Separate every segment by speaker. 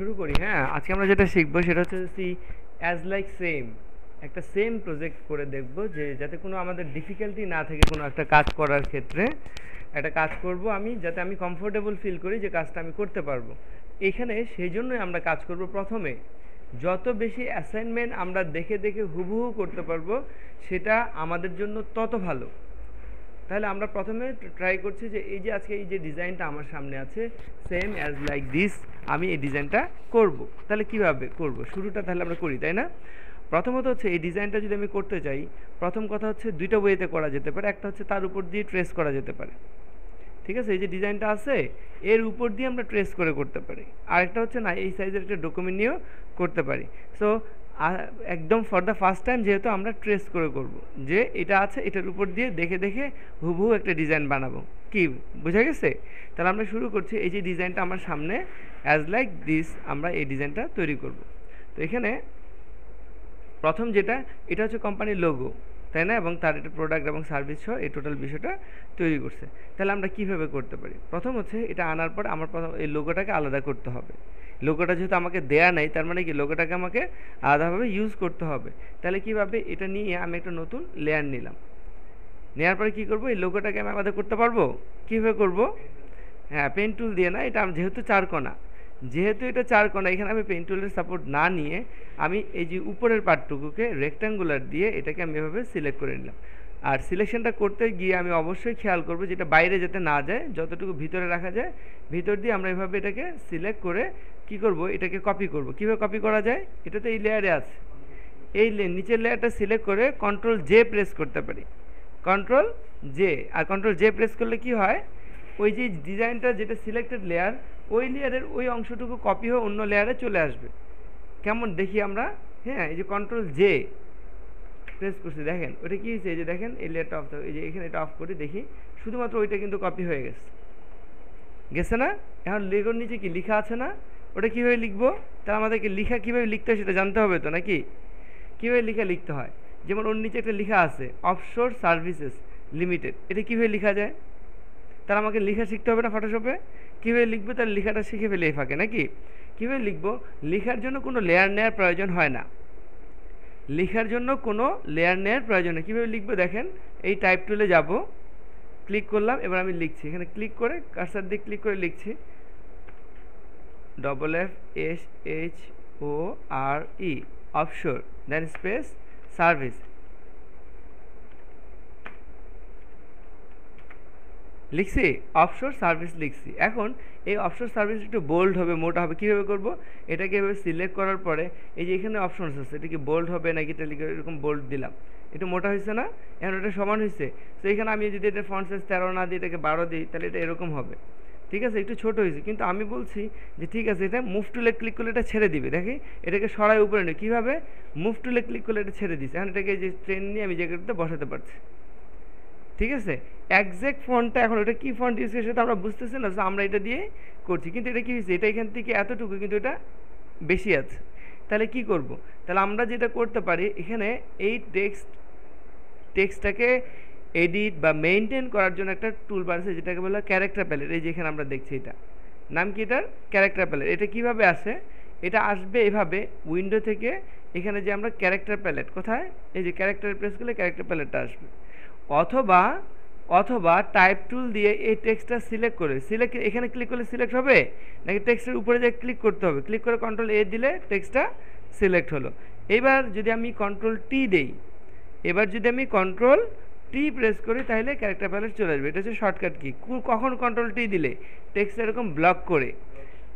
Speaker 1: শুরু করি। হ্যাঁ, আজকে আমরা যেটা শিখবো সেটা হচ্ছে সি অ্যাজ লাইক সেম, একটা সেম প্রজেক্ট করে দেখব যে যাতে কোনো আমাদের ডিফিকাল্টি না থাকে কোনো একটা কাজ করার ক্ষেত্রে। একটা কাজ করব আমি, যাতে আমি কমফোর্টেবল ফিল করি যে কাজটা আমি করতে পারবো। এখানে সেই জন্যই আমরা কাজ করব প্রথমে যত বেশি অ্যাসাইনমেন্ট আমরা দেখে দেখে হুবহু করতে পারবো সেটা আমাদের জন্য তত ভালো। তাহলে আমরা প্রথমে ট্রাই করছি যে এই যে আজকে এই যে ডিজাইনটা আমার সামনে আছে সেম অ্যাজ লাইক দিস, আমি এই ডিজাইনটা করব। তাহলে কিভাবে করব, শুরুটা তাহলে আমরা করি, তাই না? প্রথমত হচ্ছে এই ডিজাইনটা যদি আমি করতে চাই, প্রথম কথা হচ্ছে দুইটা ওয়েতে করা যেতে পারে। একটা হচ্ছে তার উপর দিয়ে ট্রেস করা যেতে পারে, ঠিক আছে? এই যে ডিজাইনটা আছে এর উপর দিয়ে আমরা ট্রেস করে করতে পারি। আরেকটা হচ্ছে না, এই সাইজের একটা ডকুমেন্ট নিয়েও করতে পারি। সো একদম ফর দ্য ফার্স্ট টাইম যেহেতু আমরা ট্রেস করে করব, যে এটা আছে এটার উপর দিয়ে দেখে দেখে হুবহু একটা ডিজাইন বানাবো। কি বোঝা গেছে? তাহলে আমরা শুরু করছি। এই যে ডিজাইনটা আমার সামনে অ্যাজ লাইক দিস, আমরা এই ডিজাইনটা তৈরি করব। তো এখানে প্রথম যেটা, এটা হচ্ছে কোম্পানির লোগো, তাই না? এবং তার একটা প্রোডাক্ট এবং সার্ভিস সহ এই টোটাল বিষয়টা তৈরি করছে। তাহলে আমরা কীভাবে করতে পারি? প্রথম হচ্ছে এটা আনার পর আমার প্রথম এই লোগোটাকে আলাদা করতে হবে। লোগোটা যেহেতু আমাকে দেয়া নাই, তার মানে কি লোগোটাকে আমাকে আলাদাভাবে ইউজ করতে হবে। তাহলে কীভাবে? এটা নিয়ে আমি একটা নতুন লেয়ার নিলাম। নেওয়ার পরে কী করবো? এই লোগোটাকে আমি আলাদা করতে পারবো। কীভাবে করব? হ্যাঁ, পেন টুল দিয়ে না, এটা যেহেতু চারকোনা, যেহেতু এটা চারকোনা, এখানে আমি পেন টুলের সাপোর্ট না নিয়ে আমি এই যে উপরের পার্টটুকুকে রেক্ট্যাঙ্গুলার দিয়ে এটাকে আমি এভাবে সিলেক্ট করে নিলাম। আর সিলেকশনটা করতে গিয়ে আমি অবশ্যই খেয়াল করবো যেটা বাইরে যাতে না যায়, যতটুকু ভিতরে রাখা যায় ভিতর দিয়ে আমরা এভাবে এটাকে সিলেক্ট করে কি করব, এটাকে কপি করব। কীভাবে কপি করা যায়? এটা তো এই লেয়ারে আছে, এই নিচের লেয়ারটা সিলেক্ট করে কন্ট্রোল জে প্রেস করতে পারি। কন্ট্রোল জে, আর কন্ট্রোল জে প্রেস করলে কি হয়, ওই যে ডিজাইনটা যেটা সিলেক্টেড লেয়ার, ওই লেয়ারের ওই অংশটুকু কপি হয়ে অন্য লেয়ারে চলে আসবে। কেমন দেখি আমরা? হ্যাঁ, এই যে কন্ট্রোল জে প্রেস করছি, দেখেন ওটা কী হয়েছে? এই যে দেখেন এই লেয়ারটা অফ, এই যে এখানে এটা অফ করি, দেখি শুধুমাত্র ওইটা কিন্তু কপি হয়ে গেছে, গেছে না? এখন লেগোর নিচে কি লেখা আছে না? ওটা কীভাবে লিখবো? তা আমাদেরকে লেখা কীভাবে লিখতে হয় সেটা জানতে হবে তো, নাকি? কীভাবে লেখা লিখতে হয়? যেমন ওর নিচে একটা লেখা আছে অফশোর সার্ভিসেস লিমিটেড, এটা কীভাবে লেখা যায়? তাহলে আমাকে লেখা শিখতে হবে না ফটোশপে? কীভাবে লিখবো? তাহলে লেখাটা শিখে ফেলে এই ফাঁকে, নাকি? কীভাবে লিখবো? লেখার জন্য কোনো লেয়ার নেওয়ার প্রয়োজন হয় না, লেখার জন্য কোনো লেয়ার নেওয়ার প্রয়োজন নেই। কীভাবে লিখবো দেখেন, এই টাইপ টুলে যাব, ক্লিক করলাম, এবার আমি লিখছি। এখানে ক্লিক করে কার্সার দিয়ে ক্লিক করে লিখছি FFSHORE অফশোর, দেন স্পেস সার্ভিস, লিখছি অফশোর সার্ভিস লিখছি। এখন এই অফশোর সার্ভিস একটু বোল্ড হবে, মোটা হবে। কীভাবে করব? এটাকে এভাবে সিলেক্ট করার পরে এই যে এখানে অপশনস আছে, এটা কি বোল্ড হবে নাকি এটা লিখে এরকম বোল্ড দিলাম, একটু মোটা হয়েছে না? এখন এটা সমান হয়েছে। তো এখানে আমি যদি এটা ফন্ট সাইজ 13 না দিই, এটাকে 12 দিই, তাহলে এটা এরকম হবে, ঠিক আছে? একটু ছোটো হয়েছে, কিন্তু আমি বলছি যে ঠিক আছে, এটা মুভ টুলে ক্লিক করলে এটা ছেড়ে দিবে। দেখি এটাকে সরাই উপরে নেই, কীভাবে? মুভ টুলে ক্লিক করলে এটা ছেড়ে দিচ্ছে। এখন এটাকে যে ট্রেন নিয়ে আমি জায়গাটাতে বসাতে পারছি, ঠিক আছে? একজ্যাক্ট ফন্টটা, এখন ওটা কী ফন্ট ইউজ করে সেটা আমরা বুঝতেছি না, আমরা এটা দিয়ে করছি। কিন্তু এটা কী হয়েছে, এটা এখান থেকে এতটুকু, কিন্তু এটা বেশি আছে। তাহলে কি করব? তাহলে আমরা যেটা করতে পারি, এখানে এই টেক্সটটাকে এডিট বা মেনটেন করার জন্য একটা টুলবার আছে যেটাকে বলা ক্যারেক্টার প্যালেট। এই যে এখানে আমরা দেখছি, এটা নাম কি? এটার ক্যারেক্টার প্যালেট। এটা কিভাবে আসে? এটা আসবে এভাবে, উইন্ডো থেকে এখানে যে আমরা ক্যারেক্টার প্যালেট, কোথায়? এই যে ক্যারেক্টার প্রেস করলে ক্যারেক্টার প্যালেটটা আসবে। অথবা অথবা টাইপ টুল দিয়ে এই টেক্সটটা সিলেক্ট করে এখানে ক্লিক করলে সিলেক্ট হবে, নাকি টেক্সটের উপরে যে ক্লিক করতে হবে? ক্লিক করে কন্ট্রোল এ দিলে টেক্সটটা সিলেক্ট হলো। এবার যদি আমি কন্ট্রোল টি দেই, এবার যদি আমি কন্ট্রোল টি প্রেস করি, তাহলে ক্যারেক্টার প্যালেট চলে আসবে। এটা হচ্ছে শর্টকাট কি। কখন কন্ট্রোল টি দিলে? টেক্সট এরকম ব্লক করে।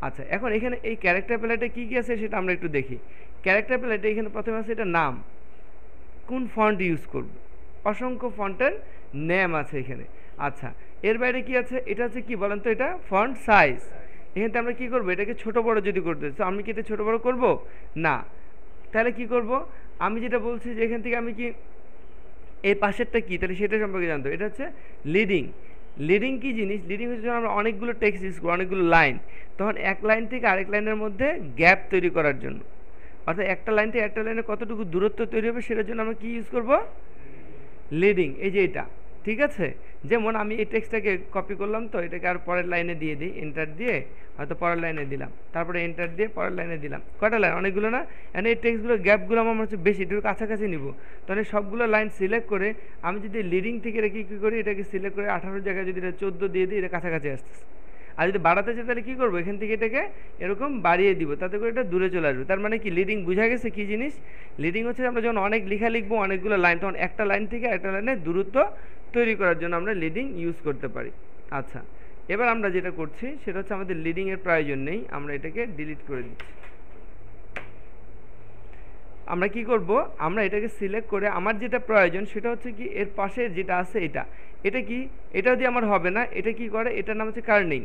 Speaker 1: আচ্ছা, এখন এখানে এই ক্যারেক্টার প্যালেটে কী কী আছে সেটা আমরা একটু দেখি। ক্যারেক্টার প্যালেটে এখানে প্রথমে আছে এটা নাম, কোন ফন্ট ইউজ করব, অসংখ্য ফন্টের নেম আছে এখানে। আচ্ছা, এর বাইরে কি আছে? এটা হচ্ছে কি বলেন তো, এটা ফন্ট সাইজ। এখানে আমরা কি করব? এটাকে ছোট বড় যদি করতে, তো আমি কি এটা ছোট বড় করব না? তাহলে কি করব? আমি যেটা বলছি যে এখান থেকে আমি কি এই পাশেরটা কি, তাহলে সেটা সম্পর্কে জানতে হবে। এটা হচ্ছে লিডিং। লিডিং কি জিনিস? লিডিং হচ্ছে যখন আমরা অনেকগুলো টেক্সট ইউজ করি, অনেকগুলো লাইন, তখন এক লাইন থেকে আরেক লাইনের মধ্যে গ্যাপ তৈরি করার জন্য, অর্থাৎ একটা লাইন থেকে একটা লাইনে কতটুকু দূরত্ব তৈরি হবে সেটার জন্য আমরা কি ইউজ করব? লিডিং। এই যে এটা, ঠিক আছে, যেমন আমি এই টেক্সটটাকে কপি করলাম, তো এটাকে আর পরের লাইনে দিয়ে দিই, এন্টার দিয়ে হয়তো পরের লাইনে দিলাম, তারপরে এন্টার দিয়ে পরের লাইনে দিলাম, কয়টা লাইন, অনেকগুলো না। এন্ড এই টেক্সটগুলো গ্যাপগুলো আমার মনে হচ্ছে বেশি, একটু কাছাকাছি নিব, তাহলে সবগুলো লাইন সিলেক্ট করে আমি যদি লিডিং থেকে রেখে কী করি, এটাকে সিলেক্ট করে 18 জায়গায় যদি এটা 14 দিয়ে দিই, এটা কাছাকাছি আসতেছে। আর যদি বাড়াতে চাই তাহলে কী করবো, এখান থেকে এটাকে এরকম বাড়িয়ে দিব, তাতে করে এটা দূরে চলে আসবে। তার মানে কি লিডিং বোঝা গেছে কী জিনিস? লিডিং হচ্ছে আমরা যখন অনেক লেখা লিখবো, অনেকগুলো লাইন, তখন একটা লাইন থেকে একটা লাইনে দূরত্ব তৈরি করার জন্য আমরা লিডিং ইউজ করতে পারি। আচ্ছা, এবার আমরা যেটা করছি সেটা হচ্ছে আমাদের লিডিংয়ের প্রয়োজন নেই, আমরা এটাকে ডিলিট করে দিচ্ছি। আমরা কি করব, আমরা এটাকে সিলেক্ট করে আমার যেটা প্রয়োজন সেটা হচ্ছে কি এর পাশে যেটা আছে এটা কি, এটা দিয়ে আমার হবে না, এটা কি করে, এটার নাম হচ্ছে কার্নিং।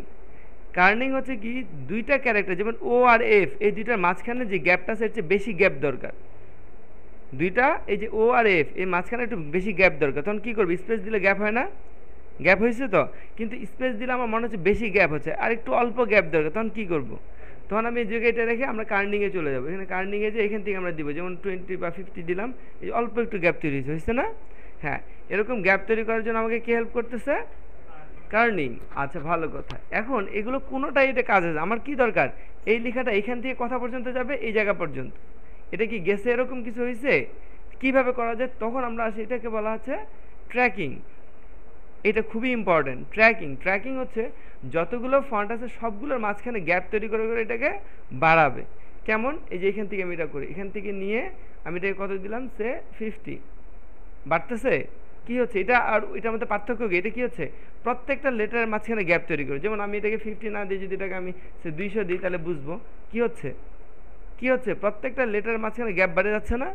Speaker 1: কার্নিং হচ্ছে কি দুইটা ক্যারেক্টার যেমন ও আর এফ, এই দুইটার মাঝখানে যে গ্যাপটা আছে এর চেয়ে বেশি গ্যাপ দরকার। দুইটা এই যে ও আর এফ এর মাঝখানে একটু বেশি গ্যাপ দরকার, তখন কী করবো, স্পেস দিলে গ্যাপ হয় না, গ্যাপ হয়েছে তো, কিন্তু স্পেস দিলে আমার মনে হচ্ছে বেশি গ্যাপ হচ্ছে, আর একটু অল্প গ্যাপ দরকার, তখন কী করব, তখন আমি এই জায়গাটা রেখে আমরা কার্নিংয়ে চলে যাবো। এখানে কার্নিংয়ে যে এখান থেকে আমরা দিব, যেমন 20 বা 50 দিলাম, এই অল্প একটু গ্যাপ তৈরি হয়েছে না। হ্যাঁ, এরকম গ্যাপ তৈরি করার জন্য আমাকে কি হেল্প করতেছে, কার্নিং। আচ্ছা, ভালো কথা। এখন এগুলো কোনোটাই এটা কাজ আছে, আমার কি দরকার, এই লেখাটা এখান থেকে কথা পর্যন্ত যাবে এই জায়গা পর্যন্ত, এটা কি গেছে এরকম কিছু হয়েছে, কিভাবে করা যায়, তখন আমরা আসি, এটাকে বলা হচ্ছে ট্র্যাকিং। এটা খুবই ইম্পর্টেন্ট, ট্র্যাকিং হচ্ছে যতগুলো ফন্ট আছে সবগুলোর মাঝখানে গ্যাপ তৈরি করে করে এটাকে বাড়াবে। কেমন, এই যে এখান থেকে আমি এটা করি, এখান থেকে নিয়ে আমি এটাকে কত দিলাম, সে 50, বাড়তেছে, কি হচ্ছে এটা, আর এটার মধ্যে পার্থক্য কি, এটা কি হচ্ছে প্রত্যেকটা লেটারের মাঝখানে গ্যাপ তৈরি করে, যেমন আমি এটাকে 50 না দিই, যদি এটাকে আমি সে 200 দিই, তাহলে বুঝবো কি হচ্ছে, কি হচ্ছে প্রত্যেকটা লেটারের মাঝখানে গ্যাপ বাড়ে যাচ্ছে না,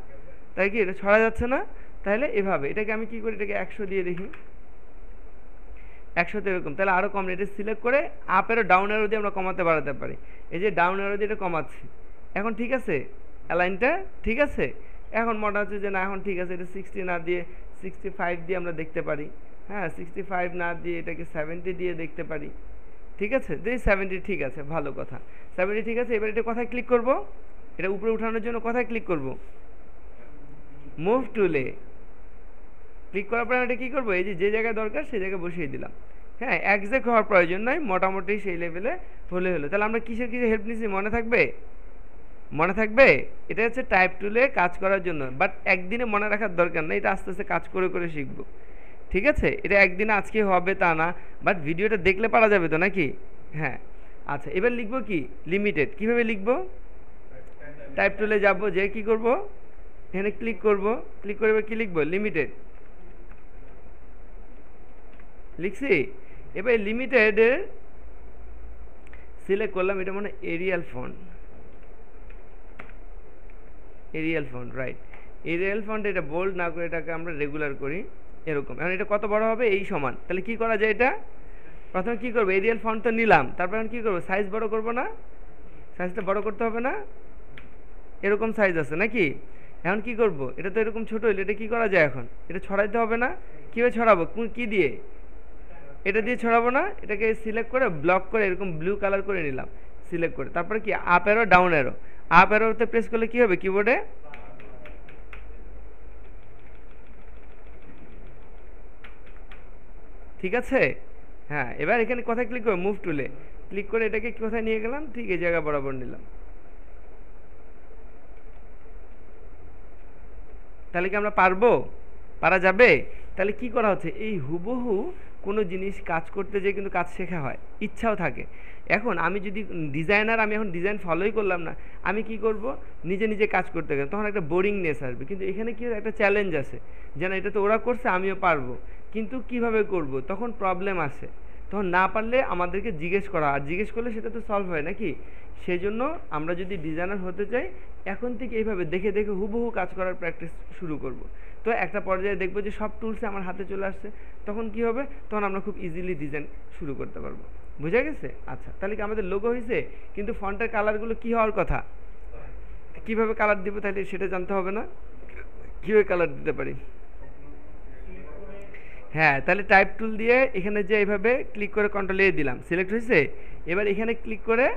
Speaker 1: তাই কি এটা ছড়া যাচ্ছে না। তাহলে এভাবে এটাকে আমি কি করি, এটাকে 100 দিয়ে দেখি, 100তে এরকম, তাহলে আরও কম, এটা সিলেক্ট করে আপ এরো ডাউন এরো দিয়ে আমরা কমাতে বাড়াতে পারি। এই যে ডাউন এরো দিয়ে এটা কমাচ্ছি, এখন ঠিক আছে, অ্যালাইনটা ঠিক আছে। এখন মনে হচ্ছে যে না, এখন ঠিক আছে, এটা 60 না দিয়ে 65 দিয়ে আমরা দেখতে পারি। হ্যাঁ, 65 না দিয়ে এটাকে 70 দিয়ে দেখতে পারি। ঠিক আছে, যে 70 ঠিক আছে, ভালো কথা, 70 ঠিক আছে। এবার এটা কোথায় ক্লিক করব, এটা উপরে উঠানোর জন্য কোথায় ক্লিক করব, মুভ টুলে ক্লিক করার পরে এটা কী করবো, এই যে জায়গায় দরকার সেই জায়গায় বসিয়ে দিলাম। হ্যাঁ, একজ্যাক্ট হওয়ার প্রয়োজন নয়, মোটামুটি সেই লেভেলে হলে হলো। তাহলে আমরা কিসের হেল্প নিচ্ছি, মনে থাকবে, মনে থাকবে, এটা হচ্ছে টাইপ টুলে কাজ করার জন্য, বাট একদিনে মনে রাখার দরকার নেই, এটা আস্তে আস্তে কাজ করে করে শিখবো। ঠিক আছে, এটা একদিনে আজকে হবে তা না, বাট ভিডিওটা দেখলে পারা যাবে তো নাকি। হ্যাঁ, আচ্ছা, এবার লিখবো কি, লিমিটেড। কিভাবে লিখবো, টাইপ টুলে যাবো, যে কি করব, এখানে ক্লিক করব, ক্লিক করে এবার কি লিখবো, লিমিটেড লিখছি। এবার লিমিটেডের সিলেক্ট করলাম, এটা মানে arial font, arial font, right, arial font. এটা বোল্ড না করে এটাকে আমরা রেগুলার করি এরকম। এখন এটা কত বড় হবে, এই সমান, তাহলে কি করা যায়, এটা প্রথমে কি করবো, এরিয়াল ফন্ট তো নিলাম, তারপর এখন কি করবো, সাইজ বড় করব না, সাইজটা বড় করতে হবে না, এরকম সাইজ আছে নাকি। এখন কি করব, এটা তো এরকম ছোট হইলে এটা কি করা যায়, এখন এটা ছড়াইতে হবে না, কীভাবে ছড়াবো, কি দিয়ে, এটা দিয়ে ছড়াবো না, এটাকে সিলেক্ট করে ব্লক করে এরকম ব্লু কালার করে নিলাম, সিলেক্ট করে, তারপরে কি up arrow down arrow, up অ্যারোতে প্রেস করলে কি হবে কিবোর্ডে, ঠিক আছে। হ্যাঁ, এবার এখানে কোথায় ক্লিক করবো, মুভ টুলে ক্লিক করে এটাকে কোথায় নিয়ে গেলাম, ঠিক এই জায়গা বরাবর নিলাম। তাহলে কি আমরা পারবো, পারা যাবে। তাহলে কি করা হচ্ছে, এই হুবহু কোনো জিনিস কাজ করতে যেয়ে কিন্তু কাজ শেখা হয়, ইচ্ছাও থাকে। এখন আমি যদি ডিজাইনার, আমি এখন ডিজাইন ফলোই করলাম না, আমি কি করব, নিজে নিজে কাজ করতে গেলে তখন একটা বোরিংনেস আসবে। কিন্তু এখানে কি একটা চ্যালেঞ্জ আছে, যেন এটা তো ওরা করছে আমিও পারবো, কিন্তু কিভাবে করব, তখন প্রবলেম আসে, তখন না পারলে আমাদেরকে জিজ্ঞেস করা, আর জিজ্ঞেস করলে সেটা তো সলভ হয় নাকি। সেই জন্য আমরা যদি ডিজাইনার হতে চাই, এখন থেকে এইভাবে দেখে দেখে হুবহু কাজ করার প্র্যাকটিস শুরু করব। তো একটা পর্যায়ে দেখবো যে সব টুলসে আমার হাতে চলে আসছে, তখন কি হবে, তখন আমরা খুব ইজিলি ডিজাইন শুরু করতে পারবো। বুঝা গেছে। আচ্ছা, তাহলে কি আমাদের লোগো হয়েছে, কিন্তু ফন্টের কালারগুলো কি হওয়ার কথা, কিভাবে কালার দিব, তাহলে সেটা জানতে হবে না, কীভাবে কালার দিতে পারি। হ্যাঁ, তাহলে টাইপ টুল দিয়ে এখানে যে এইভাবে ক্লিক করে কন্ট্রোল এ দিলাম, সিলেক্ট হয়েছে। এবার এখানে ক্লিক করে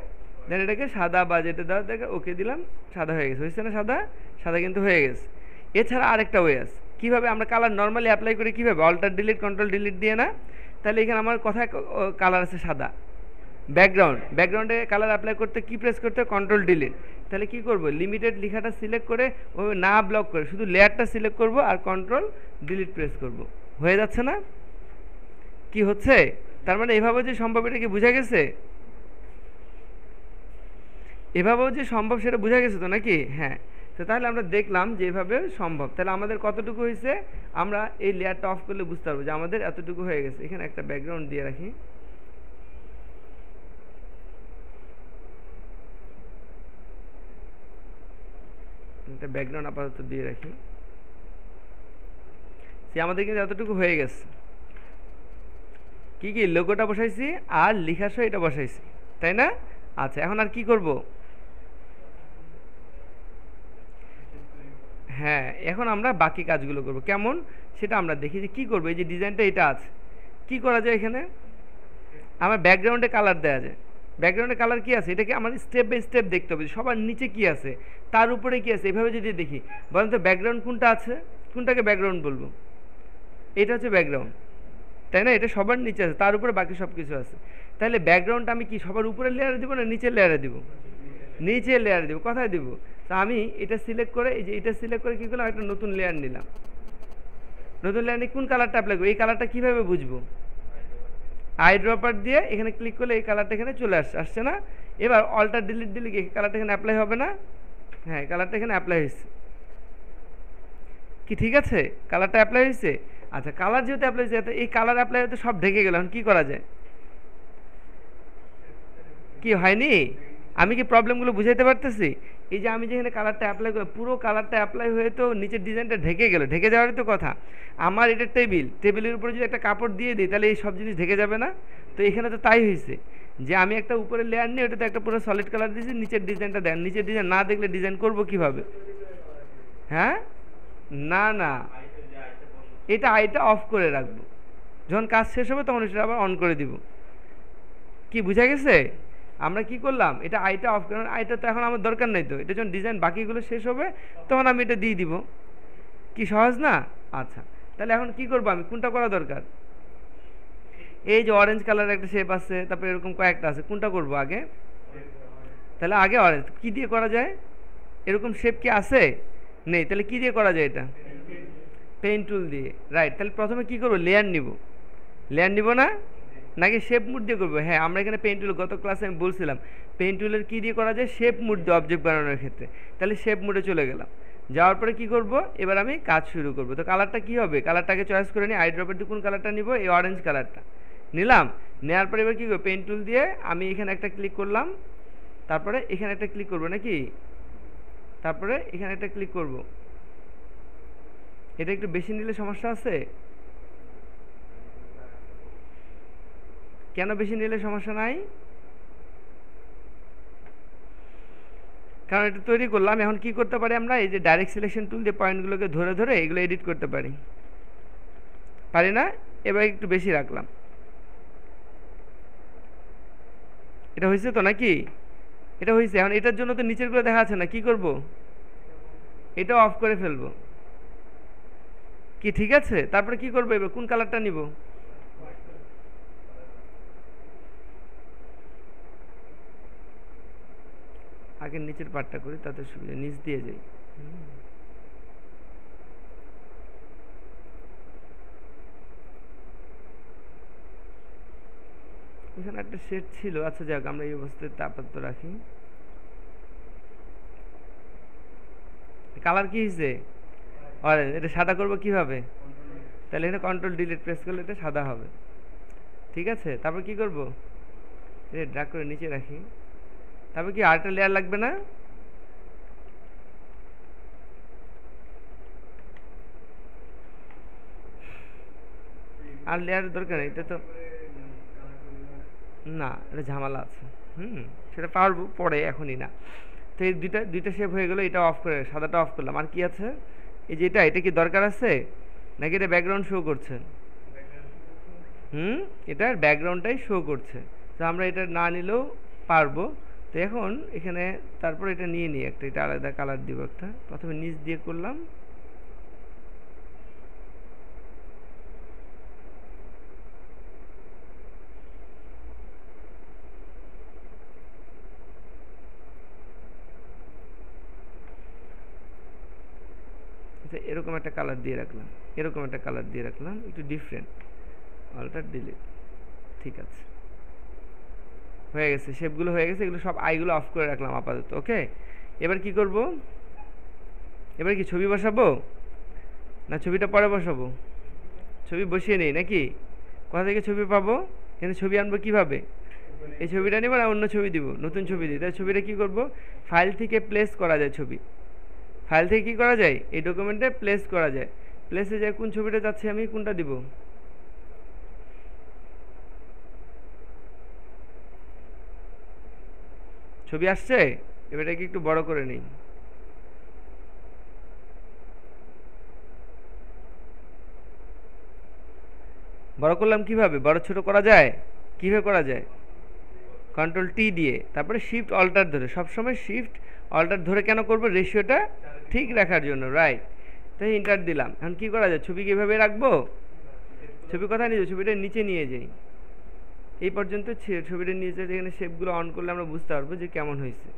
Speaker 1: দেন এটাকে সাদা বা যেটা দেওয়া দেখে ওকে দিলাম, সাদা হয়ে গেছে, হয়েছে না, সাদা সাদা কিন্তু হয়ে গেছে। এছাড়া আরেকটা ওয়ে আছে, কিভাবে আমরা কালার নর্মালি অ্যাপ্লাই করি কিভাবে, অল্টার ডিলিট কন্ট্রোল ডিলিট দিয়ে না? তাহলে এখানে আমার কোথায় কালার আছে সাদা, ব্যাকগ্রাউন্ডে কালার অ্যাপ্লাই করতে কি প্রেস করতে, কন্ট্রোল ডিলিট। তাহলে কি করব, লিমিটেড লেখাটা সিলেক্ট করে ওভাবে না ব্লক করে শুধু লেয়ারটা সিলেক্ট করব আর কন্ট্রোল ডিলিট প্রেস করব, হয়ে যাচ্ছে না? কি হচ্ছে? তার মানে এভাবে যে সম্ভব, এটা কি বোঝা গেছে? এভাবেও যে সম্ভব সেটা বোঝা গেছে তো নাকি? হ্যাঁ। তো তাহলে আমরা দেখলাম যে এভাবে সম্ভব। তাহলে আমাদের কতটুকু হয়েছে, আমরা এই লেয়ারটা অফ করলে বুঝতে পারবো যে আমাদের এতটুকু হয়ে গেছে। এখানে একটা ব্যাকগ্রাউন্ড দিয়ে রাখি, একটা ব্যাকগ্রাউন্ড আপাতত দিয়ে রাখি, সে আমাদের কিন্তু এতটুকু হয়ে গেছে। কি কি লোগোটা বসাইছি আর লেখা সহ এটা বসাইছি, তাই না? আচ্ছা, এখন আর কি করব? হ্যাঁ, এখন আমরা বাকি কাজগুলো করব। কেমন সেটা আমরা দেখি যে কী করবো। এই যে ডিজাইনটা এটা আছে, কি করা যায় এখানে? আমার ব্যাকগ্রাউন্ডে কালার দেওয়া যায়। ব্যাকগ্রাউন্ডে কালার কি আছে, এটাকে আমার স্টেপ বাই স্টেপ দেখতে হবে। সবার নিচে কি আছে, তার উপরে কি আছে, এভাবে যদি দেখি, বলেন তো ব্যাকগ্রাউন্ড কোনটা আছে, কোনটাকে ব্যাকগ্রাউন্ড বলবো? এটা হচ্ছে ব্যাকগ্রাউন্ড, তাই না? এটা সবার নিচে আছে, তার উপরে বাকি সব কিছু আছে। তাহলে ব্যাকগ্রাউন্ডটা আমি কি সবার উপরে লেয়ারে দিব না নিচের লেয়ারে দিব? নিচের লেয়ারে দিব। কোথায় দিব? তা আমি এটা সিলেক্ট করে, এই যে এটা সিলেক্ট করে কী করলাম, একটা নতুন লেয়ার নিলাম। নতুন লেয়ার নিয়ে কোন কালারটা অ্যাপ্লাই করবো, এই কালারটা কীভাবে বুঝবো? আই ড্রপার দিয়ে এখানে ক্লিক করলে এই কালারটা এখানে চলে আসছে না? এবার অল্টার ডিলিট দিলে কি কালারটা এখানে অ্যাপ্লাই হবে না? হ্যাঁ, কালারটা এখানে অ্যাপ্লাই হয়েছে। কি ঠিক আছে? কালারটা অ্যাপ্লাই হয়েছে। আচ্ছা, কালার যেহেতু অ্যাপ্লাই হয়েছে, এই কালার অ্যাপ্লাই হতে সব ঢেকে গেল, এখন কী করা যায়? কি হয়নি? আমি কি প্রবলেমগুলো বুঝাইতে পারতেছি? এই যে আমি যেখানে কালারটা অ্যাপ্লাই করি, পুরো কালারটা অ্যাপ্লাই হয়ে তো নিচের ডিজাইনটা ঢেকে গেল, ঢেকে যাওয়ারই তো কথা। আমার এটা টেবিলের উপরে যদি একটা কাপড় দিয়ে দিই, তাহলে এই সব জিনিস ঢেকে যাবে না? তো এখানে তো তাই হয়েছে যে আমি একটা উপরে লেয়ার নিয়ে ওটাতে একটা পুরো সলিড কালার দিয়েছি, নিচের ডিজাইনটা দেন। নিচের ডিজাইন না দেখলে ডিজাইন করব কিভাবে? হ্যাঁ, না না, এটা আইটা অফ করে রাখবো, যখন কাজ শেষ হবে তখন এটা আবার অন করে দিব। কি বুঝা গেছে? আমরা কি করলাম, এটা আইটা অফ করলাম, আইটা তো এখন আমার দরকার নাই, তো এটা যখন ডিজাইন বাকিগুলো শেষ হবে তখন আমি এটা দিয়ে দিব। কি সহজ না? আচ্ছা, তাহলে এখন কি করবো, আমি কোনটা করা দরকার? এই যে অরেঞ্জ কালার একটা শেপ আছে, তারপরে এরকম কয়েকটা আছে, কোনটা করব আগে? তাহলে আগে অরেঞ্জ। কি দিয়ে করা যায়? এরকম শেপ কি আছে? নেই। তাহলে কি দিয়ে করা যায় এটা? পেইন্ট টুল দিয়ে, রাইট। তাহলে প্রথমে কি করবো, লেয়ার নিব। লেয়ার নিব না, নাকি শেপ মুড দিয়ে করবো? হ্যাঁ, আমরা এখানে পেইন্ট টুল, গত ক্লাসে আমি বলছিলাম পেইন্ট টুলের কী দিয়ে করা যায়, শেপ মুড দিয়ে অবজেক্ট বানানোর ক্ষেত্রে। তাহলে শেপ মুডে চলে গেলাম। যাওয়ার পরে কি করব, এবার আমি কাজ শুরু করব। তো কালারটা কি হবে, কালারটাকে চয়েস করে নিই। আই ড্রপের দিয়ে কোন কালারটা নিব, এই অরেঞ্জ কালারটা নিলাম। নেওয়ার পরে এবার কী করবো, পেইন্ট টুল দিয়ে আমি এখানে একটা ক্লিক করলাম, তারপরে এখানে একটা ক্লিক করব নাকি, তারপরে এখানে একটা ক্লিক করব। এটা একটু বেশি নিলে সমস্যা আছে? কেন বেশি নিলে সমস্যা নাই? কারণ এটা তৈরি করলাম। এখন কি করতে পারি আমরা, এই যে ডাইরেক্ট সিলেকশন টুল দিয়ে পয়েন্টগুলোকে ধরে ধরে এগুলো এডিট করতে পারি, পারি না? এবার একটু বেশি রাখলাম। এটা হয়েছে তো নাকি? এটা হয়েছে। এখন এটার জন্য তো নিচেরগুলো দেখা যাচ্ছে না, কি করব, এটা অফ করে ফেলবো। কি ঠিক আছে? তারপরে কি করবো, এবার কোন কালারটা নিব? আগে নিচের পার্টটা করি, তাতে সুবিধা, নিচ দিয়ে যাই। এখানে একটা শেড ছিল, আচ্ছা যাক, আমরা এই অবস্থায় আপাতত রাখি। কালার কি হয়েছে, অরেঞ্জ। এটা সাদা করবো কিভাবে? তাহলে এখানে কন্ট্রোল ডিলিট প্রেস করলে এটা সাদা হবে। ঠিক আছে, তারপর কি করব, এটা ড্র্যাগ করে নিচে রাখি। তারপর কি আরেকটা লেয়ার লাগবে না? আর লেয়ারের দরকার নেই, এটা তো না, এটা ঝামেলা আছে। সেটা পারবো পরে, এখনই না। তো এই দুইটা শেপ হয়ে গেলো। এটা অফ করে সাদাটা অফ করলাম। আর কি আছে, এই যে এটা কি দরকার আছে নাকি এটা ব্যাকগ্রাউন্ড শো করছে? এটার ব্যাকগ্রাউন্ডটাই শো করছে। তো আমরা এটা না নিলেও পারবো। তো এখন এখানে তারপর এটা নিয়ে নিই একটা, এটা আলাদা কালার দিব একটা। প্রথমে নিচ দিয়ে করলাম, আচ্ছা এরকম একটা কালার দিয়ে রাখলাম, এরকম একটা কালার দিয়ে রাখলাম, একটু ডিফারেন্ট, অল্টার ডিলিট। ঠিক আছে, হয়ে গেছে, শেপগুলো হয়ে গেছে, এগুলো সব আইগুলো অফ করে রাখলাম আপাতত। ওকে, এবার কি করব, এবার কি ছবি বসাবো না ছবিটা পরে বসাবো? ছবি বসিয়ে নেই নাকি? কোথা থেকে ছবি পাবো? এখানে ছবি আনবো কিভাবে? এই ছবিটা নেব না অন্য ছবি দিব? নতুন ছবি দিই। তাই ছবিটা কি করব, ফাইল থেকে প্লেস করা যায় ছবি। ফাইল থেকে কি করা যায়, এই ডকুমেন্টে প্লেস করা যায়। প্লেসে যায় কোন ছবিটা যাচ্ছে, আমি কোনটা দিব? ছবি আসছে, এবার এটাকে একটু বড় করে নিই। বড় করলাম কিভাবে, বড় ছোট করা যায় কিভাবে করা যায়? কন্ট্রোল টি দিয়ে, তারপরে শিফট অল্টার ধরে, সবসময় শিফট অল্টার ধরে কেন করব, রেশিওটা ঠিক রাখার জন্য, রাইট। তাই ইন্টার দিলাম। এখন কি করা যায়, ছবি কিভাবে রাখবো? ছবি কোথায় নিয়ে যাই, ছবিটা নিচে নিয়ে যাই। এই পর্যন্ত ছবিটা নিচে, এখানে শেপগুলো অন করলে আমরা বুঝতে পারবো যে কেমন হয়েছে।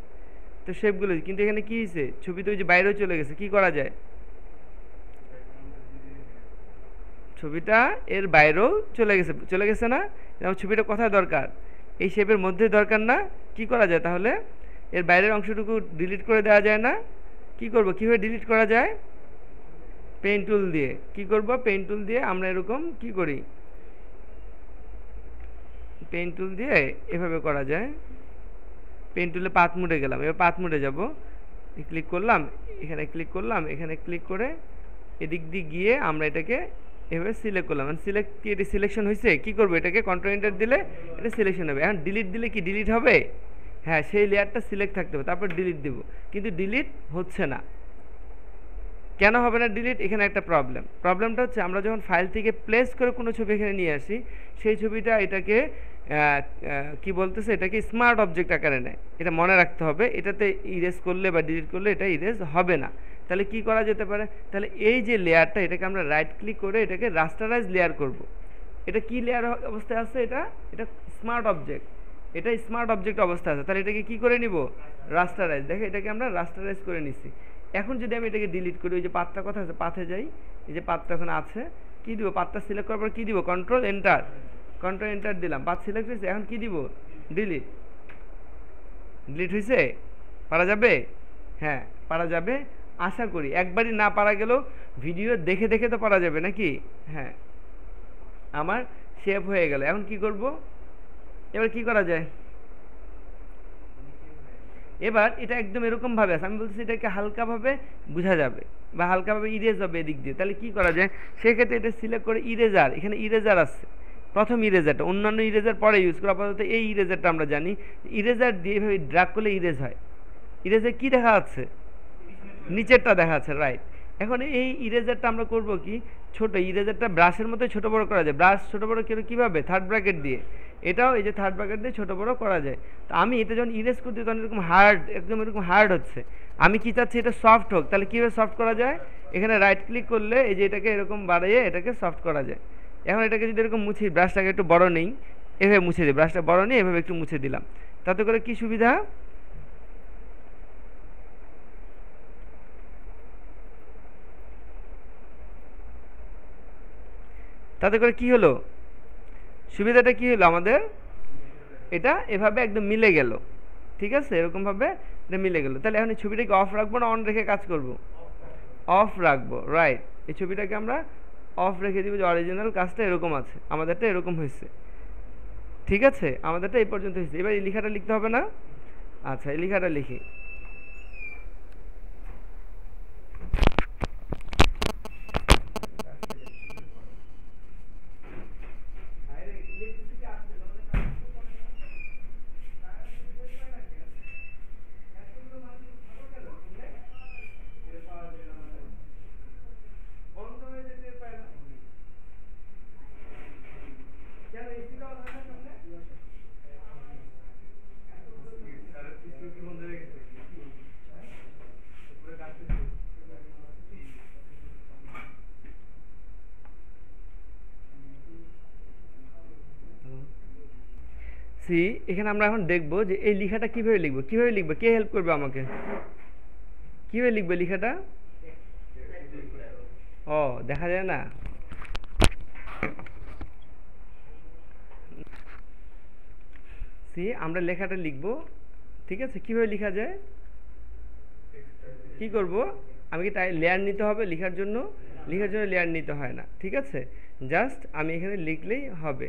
Speaker 1: তো শেপগুলো কিন্তু এখানে কি হয়েছে, ছবি তো ওই যে বাইরেও চলে গেছে, কি করা যায়? ছবিটা এর বাইরেও চলে গেছে না? যেমন ছবিটা কোথায় দরকার, এই শেপের মধ্যে দরকার না? কি করা যায় তাহলে, এর বাইরের অংশটুকু ডিলিট করে দেওয়া যায় না? কি করব, কিভাবে ডিলিট করা যায়? পেন টুল দিয়ে। কি করব, পেন টুল দিয়ে আমরা এরকম কি করি, পেন টুল দিয়ে এভাবে করা যায়। পেন টুলে পাথ মুডে গেলাম, এবার পাথ মুডে যাব, ক্লিক করলাম, এখানে ক্লিক করলাম, এখানে ক্লিক করে এদিক দিয়ে গিয়ে আমরা এটাকে এভাবে সিলেক্ট করলাম। সিলেক্ট কি, এটা সিলেকশন হয়েছে? কি করবো, এটাকে কন্ট্রোল এন্টার দিলে এটা সিলেকশন হবে। এখন ডিলিট দিলে কি ডিলিট হবে? হ্যাঁ, সেই লেয়ারটা সিলেক্ট থাকতে হবে, তারপর ডিলিট দিব, কিন্তু ডিলিট হচ্ছে না। কেন হবে না ডিলিট? এখানে একটা প্রবলেমটা হচ্ছে আমরা যখন ফাইল থেকে প্লেস করে কোনো ছবি এখানে নিয়ে আসি, সেই ছবিটা এটাকে কি বলতেছে, এটাকে স্মার্ট অবজেক্ট আকারে নেয়। এটা মনে রাখতে হবে, এটাতে ইরেজ করলে বা ডিলিট করলে এটা ইরেজ হবে না। তাহলে কি করা যেতে পারে, তাহলে এই যে লেয়ারটা, এটাকে আমরা রাইট ক্লিক করে এটাকে রাস্টারাইজ লেয়ার করব। এটা কি লেয়ার অবস্থায় আছে, এটা এটা স্মার্ট অবজেক্ট, এটা স্মার্ট অবজেক্ট অবস্থায় আছে। তাহলে এটাকে কি করে নিব, রাস্টারাইজ। দেখে এটাকে আমরা রাস্টারাইজ করে নিছি। এখন যদি আমি এটাকে ডিলিট করি, ওই যে পাতটা কথা আছে, পাথে যাই, এই যে পাতটা এখন আছে, কি দিব, পাতটা সিলেক্ট করার পর কি দিব, কন্ট্রোল এন্টার, কন্ট্রোল এন্টার দিলাম, পাত সিলেক্ট হয়েছে। এখন কি দিব, ডিলিট। ডিলিট হয়েছে, পারা যাবে? হ্যাঁ পারা যাবে, আশা করি। একবারই না পারা গেলেও ভিডিও দেখে দেখে তো পারা যাবে নাকি? হ্যাঁ, আমার সেভ হয়ে গেল। এখন কি করব, এবার কি করা যায়, এবার এটা একদম এরকমভাবে আছে, আমি বলছি এটাকে হালকাভাবে বোঝা যাবে বা হালকাভাবে ইরেজ হবে এদিক দিয়ে। তাহলে কি করা যায়, সেক্ষেত্রে এটা সিলেক্ট করে ইরেজার, এখানে ইরেজার আছে, প্রথম ইরেজারটা, অন্যান্য ইরেজার পরে ইউজ করা, আপাতত এই ইরেজারটা আমরা জানি। ইরেজার দিয়ে এভাবে ড্রাগ করলে ইরেজ হয়। ইরেজার কি দেখা যাচ্ছে, নিচেরটা দেখা যাচ্ছে, রাইট। এখন এই ইরেজারটা আমরা করব কি, ছোট ইরেজারটা ব্রাশের মতো ছোট বড় করা যায়। ব্রাশ ছোট বড় কিভাবে, থার্ড ব্র্যাকেট দিয়ে। এটাও এই যে থার্ড ব্র্যাকেট দিয়ে ছোট বড় করা যায়। তো আমি এটা যখন ইরেজ করতে, তখন এরকম হার্ড, একদম এরকম হার্ড হচ্ছে। আমি কি চাচ্ছি, এটা সফট হোক। তাহলে কীভাবে সফট করা যায়, এখানে রাইট ক্লিক করলে এই যে এটাকে এরকম বাড়িয়ে এটাকে সফট করা যায়। এখন এটাকে যদি এরকম মুছি, ব্রাশটাকে একটু বড় নেই, এভাবে মুছে দিই, ব্রাশটা বড় নেই, এভাবে একটু মুছে দিলাম। তাতে করে কি সুবিধা, তাতে করে কি হলো, সুবিধাটা কি হলো আমাদের, এটা এভাবে একদম মিলে গেল। ঠিক আছে, এরকমভাবে এটা মিলে গেল। তাহলে এখন এই ছবিটাকে অফ রাখবো না অন রেখে কাজ করব? অফ রাখবো, রাইট। এই ছবিটাকে আমরা অফ রেখে দিব, যে অরিজিনাল কাজটা এরকম আছে, আমাদেরটা এরকম হয়েছে। ঠিক আছে, আমাদেরটা এই পর্যন্ত হয়েছে। এবার এই লেখাটা লিখতে হবে না? আচ্ছা, এই লেখাটা লিখি। সি, এখানে আমরা এখন দেখবো যে এই লেখাটা কিভাবে লিখবো। কিভাবে লিখবো, কে হেল্প করবে আমাকে, কিভাবে লিখবে লেখাটা? ও দেখা যায় না। সি আমরা লেখাটা লিখবো, ঠিক আছে? কিভাবে লেখা যায়, কি করব, আমি কি তাই লেয়ার নিতে হবে লেখার জন্য? লেখার জন্য লেয়ার নিতে হয় না, ঠিক আছে? জাস্ট আমি এখানে লিখলেই হবে।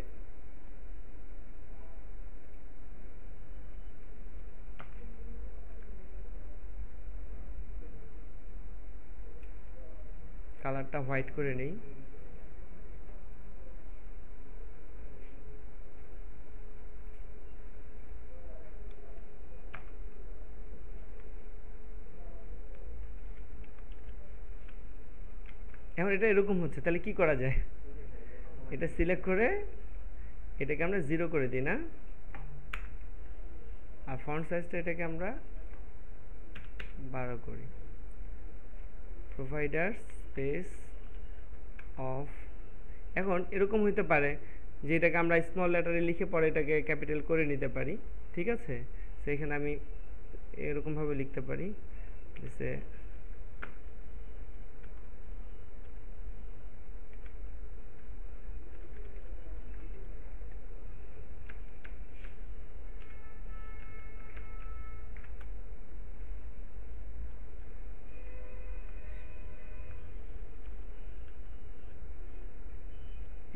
Speaker 1: কালারটা হোয়াইট করে নেই। এখন এটা এরকম হচ্ছে, তাহলে কি করা যায়? এটা সিলেক্ট করে এটাকে আমরা 0 করে দিই না, আর ফন্ট সাইজটা এটাকে আমরা 12 করি। Provider space of. এখন এরকম হইতে পারে যে এটাকে আমরা স্মল লেটারে লিখে পরে এটাকে ক্যাপিটাল করে নিতে পারি, ঠিক আছে? সেখানে আমি এরকমভাবে লিখতে পারি যে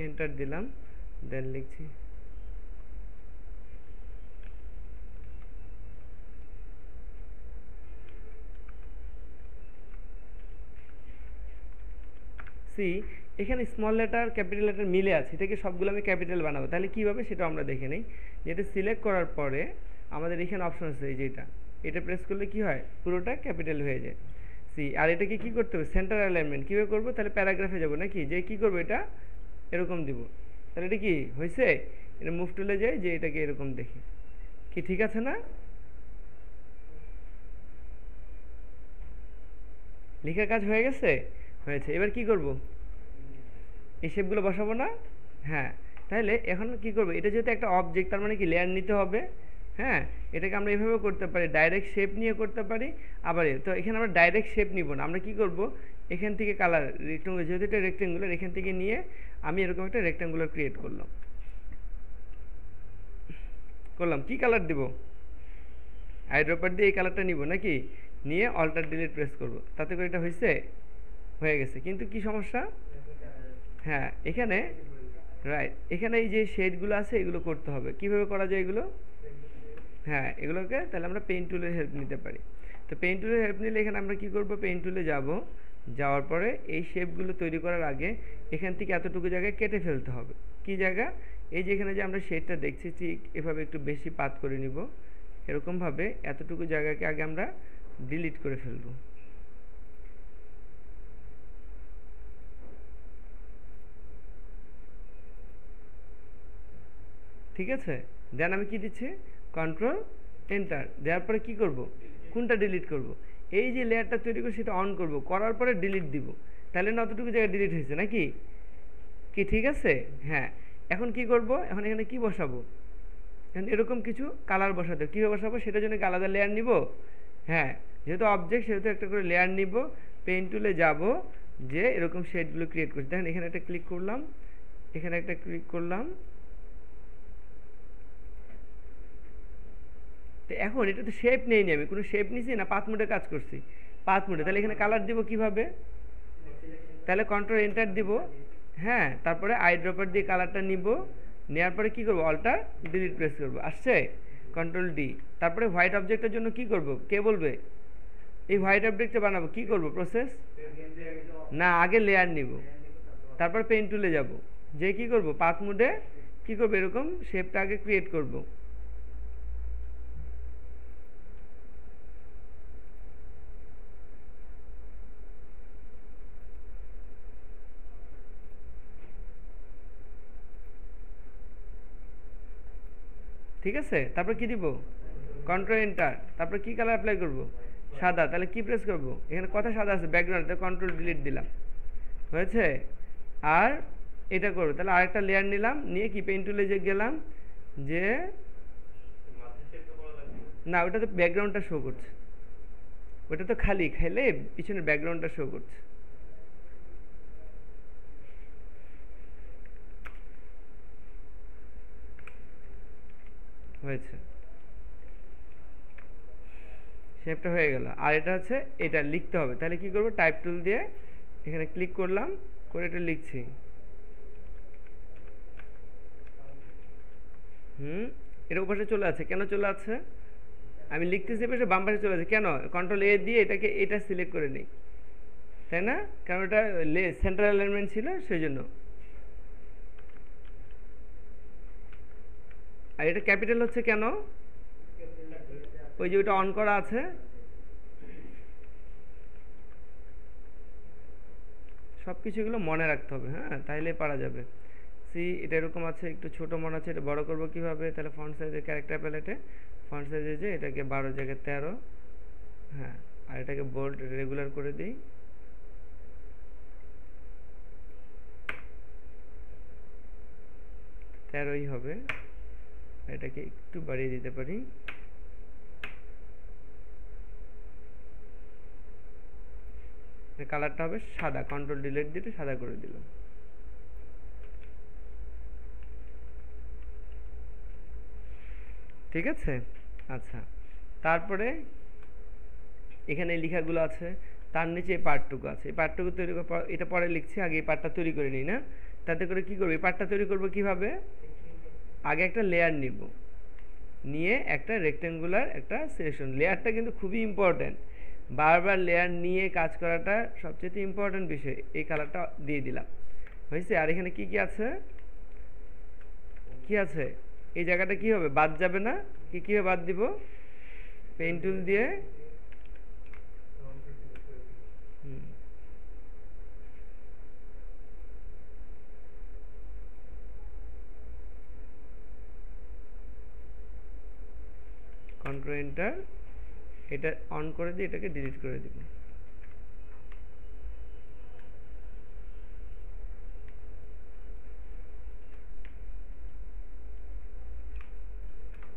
Speaker 1: এন্টার দিলাম, দেন লিখছি সি। এখানে স্মল লেটার ক্যাপিটাল লেটার মিলে আছে, এটাকে সবগুলো আমি ক্যাপিটাল বানাবো, তাহলে কীভাবে সেটা আমরা দেখে নিই। যেটা সিলেক্ট করার পরে আমাদের এখানে অপশন আছে, এই যেটা, এটা প্রেস করলে কি হয়, পুরোটা ক্যাপিটাল হয়ে যায়। সি আর এটাকে কি করতে হবে, সেন্টার অ্যালাইনমেন্ট কীভাবে করবো, তাহলে প্যারাগ্রাফে যাবো নাকি, যে কি করবো, এটা এরকম দিব, তাহলে এটা কি হয়েছে, এটা মুভ টুলে যায় যে এটাকে এরকম দেখি, কি ঠিক আছে না? লেখার কাজ হয়ে গেছে, হয়েছে। এবার কি করব, এই শেপগুলো বসাবো না? হ্যাঁ, তাহলে এখন কি করব, এটা যেহেতু একটা অবজেক্ট, তার মানে কি লেয়ার নিতে হবে। হ্যাঁ, এটাকে আমরা এভাবে করতে পারি, ডাইরেক্ট শেপ নিয়ে করতে পারি। আবার তো এখানে আমরা ডাইরেক্ট শেপ নিব না, আমরা কি করব, এখান থেকে কালার রেক্টেঙ্গুলার, যেহেতু এটা রেক্টেঙ্গুলার, এখান থেকে নিয়ে আমি এরকম একটা রেক্টেঙ্গুলার ক্রিয়েট করলাম। কি কালার দিব, আইড্রপার দিয়ে এই কালারটা নিব নাকি, নিয়ে অল্টার ডিলিট প্রেস করব, তাতে করে এটা হয়েছে, হয়ে গেছে। কিন্তু কি সমস্যা, হ্যাঁ এখানে রাইট, এখানে এই যে শেডগুলো আছে এগুলো করতে হবে। কিভাবে করা যায় এগুলো, হ্যাঁ এগুলোকে তাহলে আমরা পেইন্ট টুলের হেল্প নিতে পারি। তো পেইন্ট টুলের হেল্প নিলে এখানে আমরা কি করব, পেইন্ট টুলে যাব, যাওয়ার পরে এই শেপগুলো তৈরি করার আগে এখান থেকে এতটুকু জায়গায় কেটে ফেলতে হবে। কি জায়গা, এই যে এখানে যে আমরা শেডটা দেখছি ঠিক এভাবে একটু বেশি পাত করে নিব, এরকমভাবে এতটুকু জায়গাকে আগে আমরা ডিলিট করে ফেলব। ঠিক আছে, দেন আমি কি দিচ্ছি, কন্ট্রোল এন্টার দেওয়ার পরে কি করব, কোনটা ডিলিট করব, এই যে লেয়ারটা তৈরি করে সেটা অন করব, করার পরে ডিলিট দিব, তাহলে না অতটুকু জায়গায় ডিলিট হয়েছে নাকি, কি ঠিক আছে? হ্যাঁ, এখন কি করব, এখন এখানে কি বসাবো, এখন এরকম কিছু কালার বসাতে, কীভাবে বসাবো সেটার জন্য আলাদা লেয়ার নিব। হ্যাঁ, যেহেতু অবজেক্ট সেহেতু একটা করে লেয়ার নিব, পেইন্ট টুলে যাব, যে এরকম শেডগুলো ক্রিয়েট করছি। দেখেন এখানে একটা ক্লিক করলাম, এখানে একটা ক্লিক করলাম, তো এখন এটা তো শেপ নেইনি, আমি কোনো শেপ নিছি না, পাথ মোডে কাজ করছি, পাথ মোডে। তাহলে এখানে কালার দিব কিভাবে, তাহলে কন্ট্রোল এন্টার দিব, হ্যাঁ তারপরে আই ড্রপার দিয়ে কালারটা নিব, নেওয়ার পরে কি করব, অল্টার ডিলিট প্রেস করব, আসছে, কন্ট্রোল ডি। তারপরে হোয়াইট অবজেক্টের জন্য কি করব, কে বলবে, এই হোয়াইট অবজেক্টটা বানাবো, কি করব প্রসেস, না আগে লেয়ার নিব, তারপর পেইন্ট টুলে যাব, যে কি করব, পাথ মোডে কি করব, এরকম শেপটা আগে ক্রিয়েট করব। ঠিক আছে, তারপর কি দিব, কন্ট্রোল এন্টার, তারপর কি কালার অ্যাপ্লাই করব, সাদা, তাহলে কি প্রেস করব, এখানে কথা সাদা আছে ব্যাকগ্রাউন্ড, তাহলে কন্ট্রোল ডিলিট দিলাম, হয়েছে। আর এটা করবো, তাহলে আরেকটা লেয়ার নিলাম, নিয়ে কি পেইন্ট টুলে যে গেলাম, যে না ওটা তো ব্যাকগ্রাউন্ডটা শো করছে, ওটা তো খালি খাইলে পিছনের ব্যাকগ্রাউন্ডটা শো করছে। হয়েছে, শেপটা হয়ে গেল। আর এটা হচ্ছে এটা লিখতে হবে, তাহলে কি করব, টাইপ টুল দিয়ে এখানে ক্লিক করলাম, করে এটা লিখছি। এটা ওপাশে চলে আছে, কেন চলে আছে, আমি লিখতেছি পাশে বাম পাশে চলে আছে কেন, কন্ট্রোল এ দিয়ে এটাকে এটা সিলেক্ট করে নিই, তাই না, কারণ এটা সেন্ট্রাল অ্যালাইনমেন্ট ছিল সেই জন্য। আর এটা ক্যাপিটাল হচ্ছে কেন, ওই যে ওটা অন করা আছে, সব কিছুগুলো মনে রাখতে হবে, হ্যাঁ, তাইলে পারা যাবে। সি এটা এরকম আছে, একটু ছোট মনে আছে, এটা বড় করব কিভাবে, তাহলে ফন্ট সাইজের ক্যারেক্টার প্যালেটে ফন্ট সাইজে যে এটাকে 12 জায়গায় 13, হ্যাঁ, আর এটাকে বোল্ড রেগুলার করে দিই, তেরোই হবে। এটাকে একটু বাড়িয়ে দিতে পারি, কালারটা হবে সাদা, কন্ট্রোল ডিলিট দিয়ে সাদা করে দিলাম। ঠিক আছে, আচ্ছা, তারপরে এখানে লেখাগুলো আছে, তার নিচে এই পার্টটুকু আছে, এই পার্টটুকু তৈরি করার পর এটা পরে লিখছি, আগে এই পার্টটা তৈরি করে নিই না, তাতে করে কি করব, এই পার্টটা তৈরি করব কিভাবে, আগে একটা লেয়ার নিব, নিয়ে একটা রেক্টেঙ্গুলার একটা সিলেকশন, লেয়ারটা কিন্তু খুবই ইম্পর্টেন্ট, বারবার লেয়ার নিয়ে কাজ করাটা সবচেয়ে ইম্পর্টেন্ট বিষয়। এই কালারটা দিয়ে দিলাম, হয়েছে। আর এখানে কি কি আছে, কি আছে, এই জায়গাটা কি হবে, বাদ যাবে না, কি কিভাবে বাদ দিব, পেন টুল দিয়ে কন্ট্রোল এন্টার, এটা অন করে দিয়ে এটাকে ডিলিট করে দিব।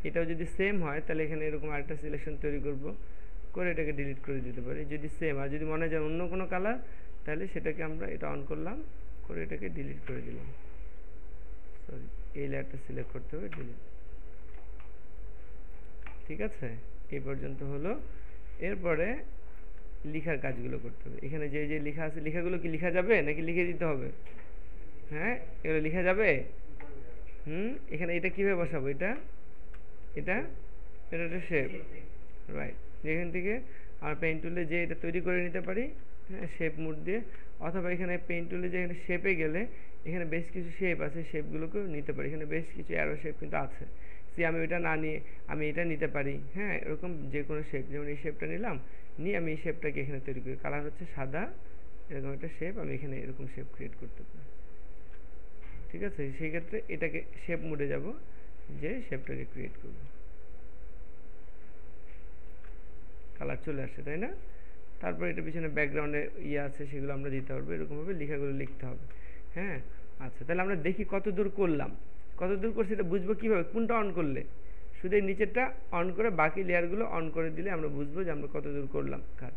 Speaker 1: এটাও যদি সেম হয় তাহলে এখানে এরকম আরেকটা সিলেকশন তৈরি করব, করে এটাকে ডিলিট করে দিতে পারি যদি সেম। আর যদি মনে যায় অন্য কোনো কালার, তাহলে সেটাকে আমরা এটা অন করলাম, করে এটাকে ডিলিট করে দিলাম। সরি, এই লেয়ারটা সিলেক্ট করতে হবে, ডিলিট। ঠিক আছে, এই পর্যন্ত হলো। এরপরে লেখার কাজগুলো করতে হবে। এখানে যে যে লেখা আছে, লেখাগুলো কি লেখা যাবে নাকি লিখে দিতে হবে, হ্যাঁ, এগুলো লেখা যাবে। এখানে এটা কিভাবে বসাবো, এটা এটা এটা একটা শেপ, রাইট, যেখান থেকে আমরা পেইন্ট টুলে যে এটা তৈরি করে নিতে পারি, হ্যাঁ, শেপ মুড দিয়ে, অথবা এখানে পেইন্ট টুলে যে এখানে শেপে গেলে এখানে বেশ কিছু শেপ আছে, শেপগুলোকেও নিতে পারি, এখানে বেশ কিছু অ্যারো শেপ কিন্তু আছে। সি আমি ওইটা না নিয়ে আমি এটা নিতে পারি, হ্যাঁ, এরকম যে কোনো শেপ, যেমন এই শেপটা নিলাম, নিয়ে আমি এই শেপটাকে এখানে তৈরি করি, কালার হচ্ছে সাদা, এরকম একটা শেপ আমি এখানে এরকম শেপ ক্রিয়েট করতে পারি। ঠিক আছে, সেই ক্ষেত্রে এটাকে শেপ মুডে যাব, যে শেপটাকে ক্রিয়েট করব, কালার চলে আসে, তাই না। তারপর এটা পিছনে ব্যাকগ্রাউন্ডে ইয়ে আছে, সেগুলো আমরা দিতে পারবো, এরকমভাবে লেখাগুলো লিখতে হবে, হ্যাঁ। আচ্ছা, তাহলে আমরা দেখি কত দূর করলাম, কত দূর করছি এটা বুঝবো কীভাবে, কোনটা অন করলে, শুধু এই নিচেরটা অন করে বাকি লেয়ারগুলো অন করে দিলে আমরা বুঝবো যে আমরা কত দূর করলাম কাজ।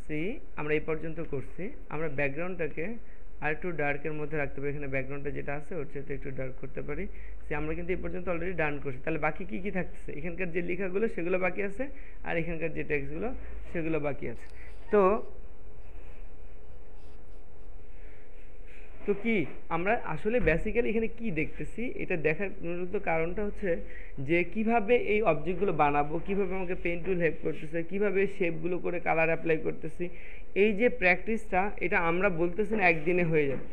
Speaker 1: সি আমরা এই পর্যন্ত করছি, আমরা ব্যাকগ্রাউন্ডটাকে আর একটু ডার্কের মধ্যে রাখতে পারি, এখানে ব্যাকগ্রাউন্ডটা যেটা আছে ওর সাথে একটু ডার্ক করতে পারি। সে আমরা কিন্তু এই পর্যন্ত অলরেডি ডান করছি, তাহলে বাকি কি কি থাকতেছে, এখানকার যে লেখাগুলো সেগুলো বাকি আছে, আর এখানকার যে টেক্সটগুলো সেগুলো বাকি আছে। তো তো কি আমরা আসলে বেসিক্যালি এখানে কি দেখতেছি, এটা দেখার মূলত কারণটা হচ্ছে যে কিভাবে এই অবজেক্টগুলো বানাবো, কিভাবে আমাকে পেন টুল হেল্প করতেছে, কিভাবে শেপগুলো করে কালার অ্যাপ্লাই করতেছি, এই যে প্র্যাকটিসটা, এটা আমরা বলতেছি না একদিনে হয়ে যাবে,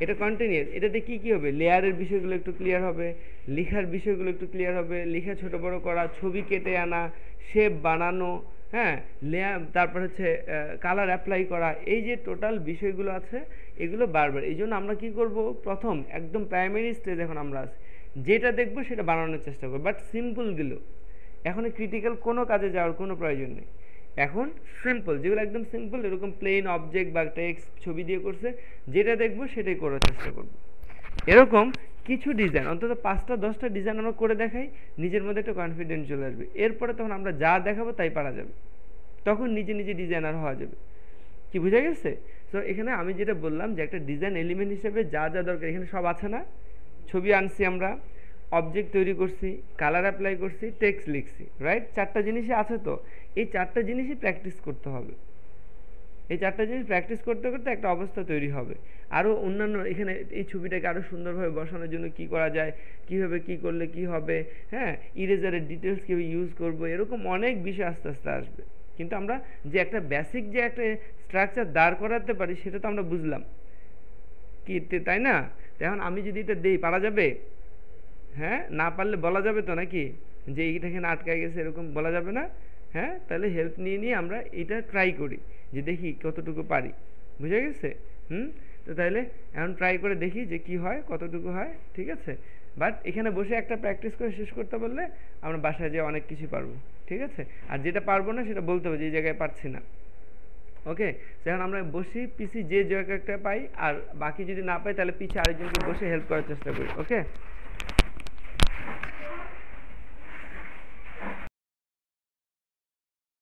Speaker 1: এটা কন্টিনিউয়াস। এটাতে কি কি হবে, লেয়ারের বিষয়গুলো একটু ক্লিয়ার হবে, লেখার বিষয়গুলো একটু ক্লিয়ার হবে, লেখা ছোট বড় করা, ছবি কেটে আনা, শেপ বানানো, হ্যাঁ, লেয়ার, তারপর হচ্ছে কালার অ্যাপ্লাই করা, এই যে টোটাল বিষয়গুলো আছে এগুলো বারবার। এই জন্য আমরা কি করব, প্রথম একদম প্রাইমারি স্টেজ এখন আমরা আছি, যেটা দেখবো সেটা বানানোর চেষ্টা করবো, বাট সিম্পলগুলো, এখন ক্রিটিক্যাল কোনো কাজে যাওয়ার কোনো প্রয়োজন নেই, এখন সিম্পল যেগুলো একদম সিম্পল, এরকম প্লেন অবজেক্ট বা টেক্সট ছবি দিয়ে করছে, যেটা দেখবো সেটাই করার চেষ্টা করব। এরকম কিছু ডিজাইন, অন্তত 5টা 10টা ডিজাইন আমরা করে দেখাই, নিজের মধ্যে একটা কনফিডেন্স চলে আসবে, এরপরে তখন আমরা যা দেখাবো তাই পারা যাবে, তখন নিজে নিজে ডিজাইনার হওয়া যাবে। কি বুঝা গেছে? সো এখানে আমি যেটা বললাম যে একটা ডিজাইন এলিমেন্ট হিসেবে যা যা দরকার এখানে সব আছে না? ছবি আনছি আমরা, অবজেক্ট তৈরি করছি, কালার অ্যাপ্লাই করছি, টেক্সট লিখছি, রাইট? 4টা জিনিসই আছে তো। এই 4টা জিনিসই প্র্যাকটিস করতে হবে। এই 4টা জিনিস প্র্যাকটিস করতে করতে একটা অবস্থা তৈরি হবে। আরও অন্যান্য এখানে এই ছবিটাকে আরও সুন্দরভাবে বসানোর জন্য কি করা যায়, কীভাবে কি করলে কি হবে, হ্যাঁ, ইরেজারের ডিটেলস কীভাবে ইউজ করবো, এরকম অনেক বিষয় আস্তে আস্তে আসবে। কিন্তু আমরা যে একটা বেসিক যে একটা স্ট্রাকচার দাঁড় করাতে পারি সেটা তো আমরা বুঝলাম কি, তাই না? এখন আমি যদি এটা দেই, পারা যাবে? হ্যাঁ, না পারলে বলা যাবে তো নাকি, যে এইটা এখানে আটকায় গেছে, এরকম বলা যাবে না? হ্যাঁ, তাহলে হেল্প নিয়ে নিয়ে আমরা এটা ট্রাই করি যে দেখি কতটুকু পারি। বুঝে গেছে? তো তাহলে এখন ট্রাই করে দেখি যে কি হয়, কতটুকু হয়, ঠিক আছে? বাট এখানে বসে একটা প্র্যাকটিস করে শেষ করতে পারলে আমরা বাসায় যেয়ে অনেক কিছু পারবো, ঠিক আছে? আর যেটা পারবো না সেটা বলতে হবে যে এই জায়গায় পারছি না। ওকে, এখন আমরা বসি পিসি যে জায়গাটা পাই, আর বাকি যদি না পাই তাহলে পিছিয়ে আরেকজনকে বসে হেল্প করার চেষ্টা করি। ওকে।